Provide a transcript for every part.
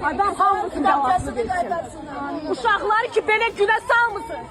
Adam hamısını cavabını versin. Uşaqları ki belə günə salmısın.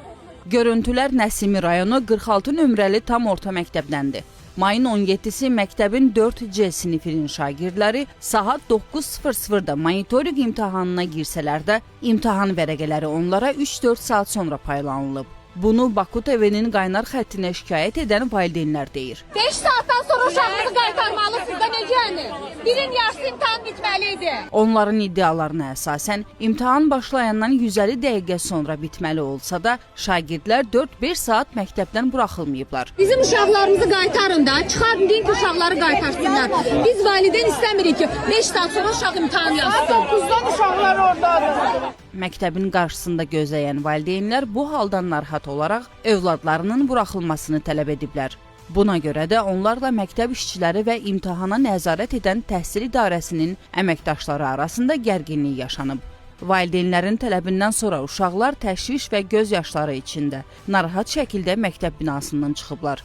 Görüntülər Nəsimi rayonu 46 nömrəli tam orta məktəbdəndir. Mayın 17-si məktəbin 4C sinifinin şagirdləri saat 9:00-da monitorinq imtahanına girsələr də, imtahan vərəqələri onlara 3-4 saat sonra paylanılıb. Bunu Baku TV-nin qaynar xəttinə şikayət edən valideynlər deyir. 5 saatdan sonra uşaqlığı qaytarmalısınız da necəni? Birin yarısı imtahan bitməlidir. Onların iddialarına əsasən, imtahan başlayandan 150 dəqiqə sonra bitməli olsa da, şagirdlər 4-5 saat məktəbdən buraxılmayıblar. Bizim uşaqlarımızı qaytarın da, çıxarın deyin ki, uşaqları qaytarsınlar. Biz valideyn istəmirik ki, 5 saat sonra uşaq imtahan yazsın. 9-dan uşaqlar oradadır. Məktəbin qarşısında gözləyən valideynlər bu haldan narahat olaraq övladlarının buraxılmasını tələb ediblər. Buna görə də onlarla məktəb işçiləri və imtahana nəzarət edən təhsil idarəsinin əməkdaşları arasında gərginlik yaşanıb. Valideynlərin tələbindən sonra uşaqlar təşviş və göz yaşları içində narahat şəkildə məktəb binasından çıxıblar.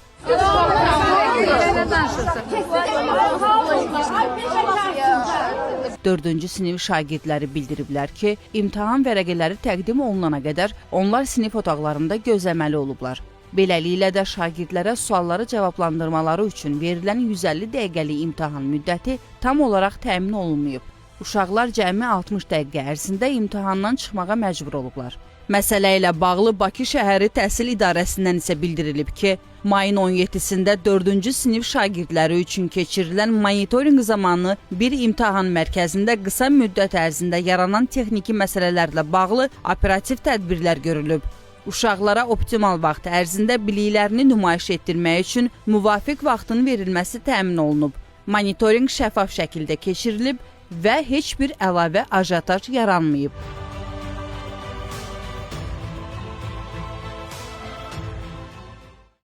Dördüncü sinif şagirdləri bildiriblər ki, imtahan vərəqələri təqdim olunana qədər onlar sinif otaqlarında gözləməli olublar. Beləliklə də şagirdlərə sualları cavablandırmaları üçün verilən 150 dəqiqəlik imtahan müddəti tam olaraq təmin olunmayıb. Uşaqlar cəmi 60 dəqiqə ərzində imtahandan çıxmağa məcbur olublar. Məsələ ilə bağlı Bakı şəhəri təhsil idarəsindən isə bildirilib ki, mayın 17-sində 4-cü sinif şagirdləri üçün keçirilən monitorinq zamanı bir imtahan mərkəzində qısa müddət ərzində yaranan texniki məsələlərlə bağlı operativ tədbirlər görülüb. Uşaqlara optimal vaxt ərzində biliklərini nümayiş etdirmək üçün müvafiq vaxtın verilməsi təmin olunub. Monitorinq şəffaf şəkildə keçirilib və heç bir əlavə ajotaj yaranmayıb.